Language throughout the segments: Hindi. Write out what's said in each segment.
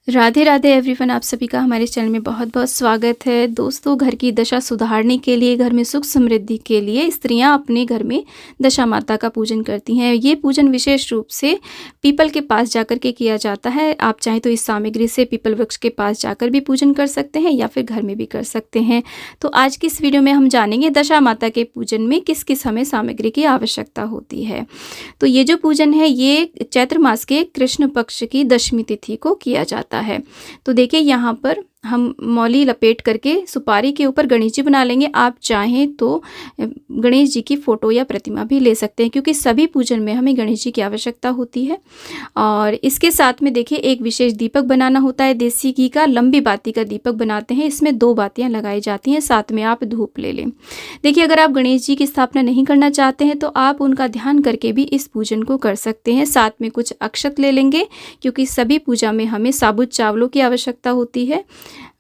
राधे राधे एवरीवन, आप सभी का हमारे चैनल में बहुत बहुत स्वागत है। दोस्तों, घर की दशा सुधारने के लिए, घर में सुख समृद्धि के लिए स्त्रियां अपने घर में दशा माता का पूजन करती हैं। ये पूजन विशेष रूप से पीपल के पास जाकर के किया जाता है। आप चाहें तो इस सामग्री से पीपल वृक्ष के पास जाकर भी पूजन कर सकते हैं या फिर घर में भी कर सकते हैं। तो आज की इस वीडियो में हम जानेंगे दशा माता के पूजन में किस किस हमें सामग्री की आवश्यकता होती है। तो ये जो पूजन है ये चैत्र मास के कृष्ण पक्ष की दशमी तिथि को किया जाता है। तो देखिए यहाँ पर हम मौली लपेट करके सुपारी के ऊपर गणेश जी बना लेंगे। आप चाहें तो गणेश जी की फ़ोटो या प्रतिमा भी ले सकते हैं, क्योंकि सभी पूजन में हमें गणेश जी की आवश्यकता होती है। और इसके साथ में देखिए एक विशेष दीपक बनाना होता है। देसी घी का लंबी बाती का दीपक बनाते हैं। इसमें 2 बातियां लगाई जाती हैं। साथ में आप धूप ले लें। देखिए, अगर आप गणेश जी की स्थापना नहीं करना चाहते हैं तो आप उनका ध्यान करके भी इस पूजन को कर सकते हैं। साथ में कुछ अक्षत ले लेंगे, क्योंकि सभी पूजा में हमें साबुत चावलों की आवश्यकता होती है।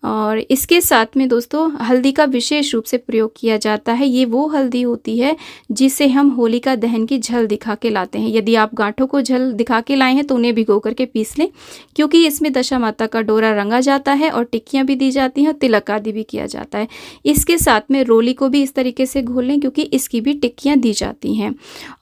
और इसके साथ में दोस्तों हल्दी का विशेष रूप से प्रयोग किया जाता है। ये वो हल्दी होती है जिसे हम होलिका दहन की झल दिखा के लाते हैं। यदि आप गांठों को झल दिखा के लाए हैं तो उन्हें भिगो करके पीस लें, क्योंकि इसमें दशा माता का डोरा रंगा जाता है और टिक्कियाँ भी दी जाती हैं और तिलक आदि भी किया जाता है। इसके साथ में रोली को भी इस तरीके से घोल लें, क्योंकि इसकी भी टिक्कियाँ दी जाती हैं।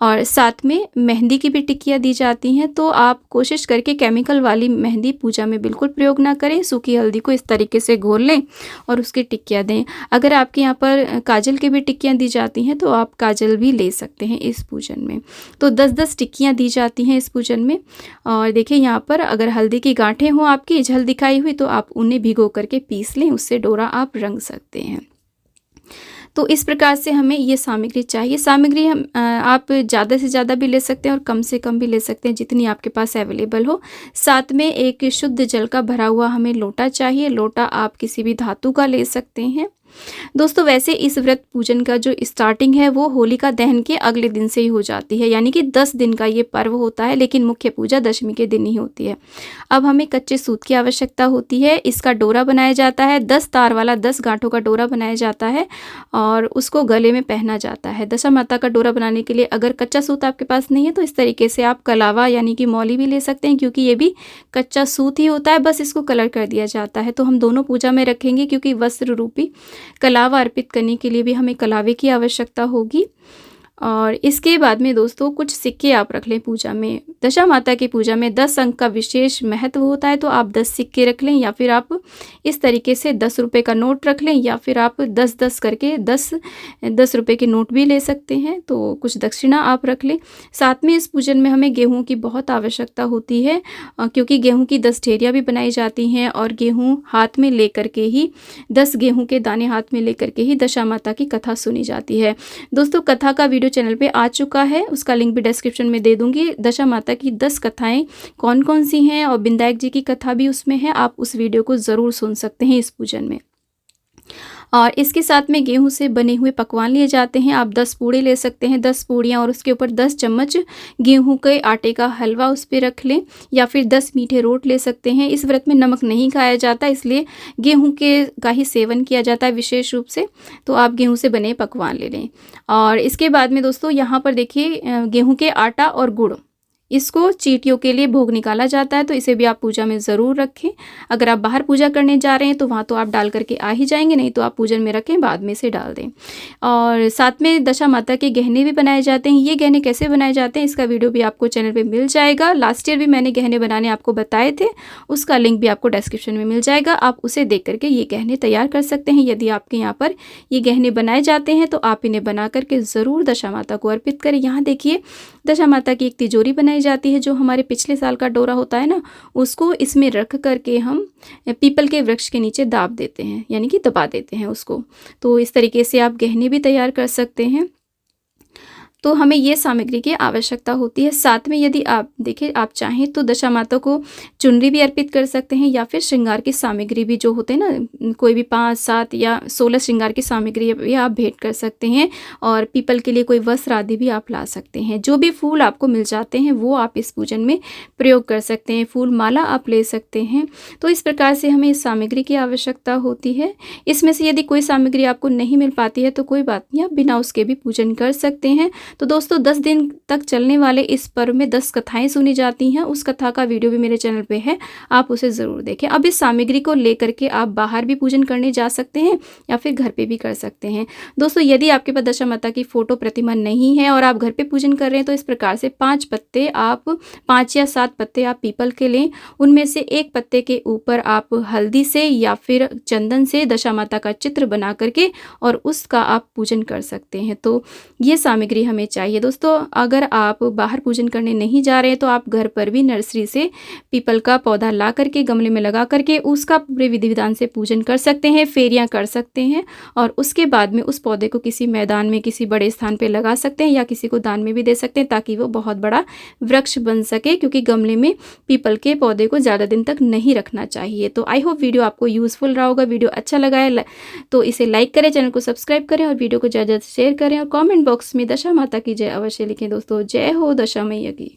और साथ में मेहंदी की भी टिक्कियाँ दी जाती हैं। तो आप कोशिश करके केमिकल वाली मेहंदी पूजा में बिल्कुल प्रयोग ना करें। सूखी हल्दी को इस तरीके से घोल लें और उसकी टिक्कियाँ दें। अगर आपके यहाँ पर काजल की भी टिक्कियाँ दी जाती हैं तो आप काजल भी ले सकते हैं इस पूजन में। तो 10-10 टिक्कियाँ दी जाती हैं इस पूजन में। और देखिए यहाँ पर अगर हल्दी की गांठें हों आपकी झल दिखाई हुई तो आप उन्हें भिगो करके पीस लें, उससे डोरा आप रंग सकते हैं। तो इस प्रकार से हमें ये सामग्री चाहिए। सामग्री हम आप ज़्यादा से ज़्यादा भी ले सकते हैं और कम से कम भी ले सकते हैं, जितनी आपके पास अवेलेबल हो। साथ में एक शुद्ध जल का भरा हुआ हमें लोटा चाहिए। लोटा आप किसी भी धातु का ले सकते हैं। दोस्तों, वैसे इस व्रत पूजन का जो स्टार्टिंग है वो होलिका दहन के अगले दिन से ही हो जाती है, यानी कि 10 दिन का ये पर्व होता है, लेकिन मुख्य पूजा दशमी के दिन ही होती है। अब हमें कच्चे सूत की आवश्यकता होती है। इसका डोरा बनाया जाता है। 10 तार वाला 10 गांठों का डोरा बनाया जाता है और उसको गले में पहना जाता है। दशा माता का डोरा बनाने के लिए अगर कच्चा सूत आपके पास नहीं है तो इस तरीके से आप कलावा यानी कि मौली भी ले सकते हैं, क्योंकि ये भी कच्चा सूत ही होता है, बस इसको कलर कर दिया जाता है। तो हम दोनों पूजा में रखेंगे, क्योंकि वस्त्र रूपी कलावा अर्पित करने के लिए भी हमें कलावे की आवश्यकता होगी। और इसके बाद में दोस्तों कुछ सिक्के आप रख लें पूजा में। दशा माता की पूजा में 10 अंक का विशेष महत्व होता है, तो आप 10 सिक्के रख लें, या फिर आप इस तरीके से 10 रुपये का नोट रख लें, या फिर आप 10-10 करके 10 रुपये के नोट भी ले सकते हैं। तो कुछ दक्षिणा आप रख लें। साथ में इस पूजन में हमें गेहूँ की बहुत आवश्यकता होती है, क्योंकि गेहूँ की 10 ढेरियाँ भी बनाई जाती हैं और गेहूँ हाथ में ले करके ही 10 गेहूँ के दाने हाथ में ले करके ही दशा माता की कथा सुनी जाती है। दोस्तों, कथा का वीडियो चैनल पे आ चुका है, उसका लिंक भी डिस्क्रिप्शन में दे दूंगी। दशा माता की 10 कथाएं कौन कौन सी हैं और बिंदायक जी की कथा भी उसमें है। आप उस वीडियो को ज़रूर सुन सकते हैं इस पूजन में। और इसके साथ में गेहूं से बने हुए पकवान लिए जाते हैं। आप 10 पूड़े ले सकते हैं, 10 पूड़ियाँ, और उसके ऊपर 10 चम्मच गेहूं के आटे का हलवा उस पर रख लें, या फिर 10 मीठे रोट ले सकते हैं। इस व्रत में नमक नहीं खाया जाता, इसलिए गेहूं के का ही सेवन किया जाता है विशेष रूप से। तो आप गेहूं से बने पकवान ले लें। और इसके बाद में दोस्तों यहाँ पर देखिए गेहूँ के आटा और गुड़, इसको चींटियों के लिए भोग निकाला जाता है, तो इसे भी आप पूजा में ज़रूर रखें। अगर आप बाहर पूजा करने जा रहे हैं तो वहाँ तो आप डाल करके आ ही जाएंगे, नहीं तो आप पूजन में रखें, बाद में से डाल दें। और साथ में दशा माता के गहने भी बनाए जाते हैं। ये गहने कैसे बनाए जाते हैं इसका वीडियो भी आपको चैनल पे मिल जाएगा। लास्ट ईयर भी मैंने गहने बनाने आपको बताए थे, उसका लिंक भी आपको डिस्क्रिप्शन में मिल जाएगा। आप उसे देख करके ये गहने तैयार कर सकते हैं। यदि आपके यहाँ पर ये गहने बनाए जाते हैं तो आप इन्हें बना करके ज़रूर दशा माता को अर्पित करें। यहाँ देखिए दशा माता की एक तिजोरी बनाई जाती है, जो हमारे पिछले साल का डोरा होता है ना, उसको इसमें रख करके हम पीपल के वृक्ष के नीचे दाब देते हैं, यानी कि दबा देते हैं उसको। तो इस तरीके से आप गहने भी तैयार कर सकते हैं। तो हमें ये सामग्री की आवश्यकता होती है। साथ में यदि आप देखिए आप चाहें तो दशा माता को चुनरी भी अर्पित कर सकते हैं, या फिर श्रृंगार की सामग्री भी जो होते हैं ना, कोई भी 5, 7 या 16 श्रृंगार की सामग्री भी आप भेंट कर सकते हैं। और पीपल के लिए कोई वस्त्र आदि भी आप ला सकते हैं। जो भी फूल आपको मिल जाते हैं वो आप इस पूजन में प्रयोग कर सकते हैं। फूल माला आप ले सकते हैं। तो इस प्रकार से हमें इस सामग्री की आवश्यकता होती है। इसमें से यदि कोई सामग्री आपको नहीं मिल पाती है तो कोई बात नहीं, आप बिना उसके भी पूजन कर सकते हैं। तो दोस्तों 10 दिन तक चलने वाले इस पर्व में 10 कथाएँ सुनी जाती हैं। उस कथा का वीडियो भी मेरे चैनल पे है, आप उसे ज़रूर देखें। अब इस सामग्री को लेकर के आप बाहर भी पूजन करने जा सकते हैं या फिर घर पे भी कर सकते हैं। दोस्तों यदि आपके पास दशा माता की फ़ोटो प्रतिमा नहीं है और आप घर पे पूजन कर रहे हैं तो इस प्रकार से 5 पत्ते आप 5 या 7 पत्ते आप पीपल के लें। उनमें से एक पत्ते के ऊपर आप हल्दी से या फिर चंदन से दशा माता का चित्र बना करके और उसका आप पूजन कर सकते हैं। तो ये सामग्री हमें चाहिए। दोस्तों अगर आप बाहर पूजन करने नहीं जा रहे हैं तो आप घर पर भी नर्सरी से पीपल का पौधा ला करके गमले में लगा करके उसका पूरे विधि विधान से पूजन कर सकते हैं, फेरियां कर सकते हैं और उसके बाद में उस पौधे को किसी मैदान में किसी बड़े स्थान पे लगा सकते हैं या किसी को दान में भी दे सकते हैं ताकि वो बहुत बड़ा वृक्ष बन सके, क्योंकि गमले में पीपल के पौधे को ज़्यादा दिन तक नहीं रखना चाहिए। तो आई होप वीडियो आपको यूज़फुल रहा होगा। वीडियो अच्छा लगा है तो इसे लाइक करें, चैनल को सब्सक्राइब करें और वीडियो को ज़्यादा शेयर करें और कमेंट बॉक्स में दशा माता की जय अवश्य लिखें। दोस्तों जय हो दशा मैया की।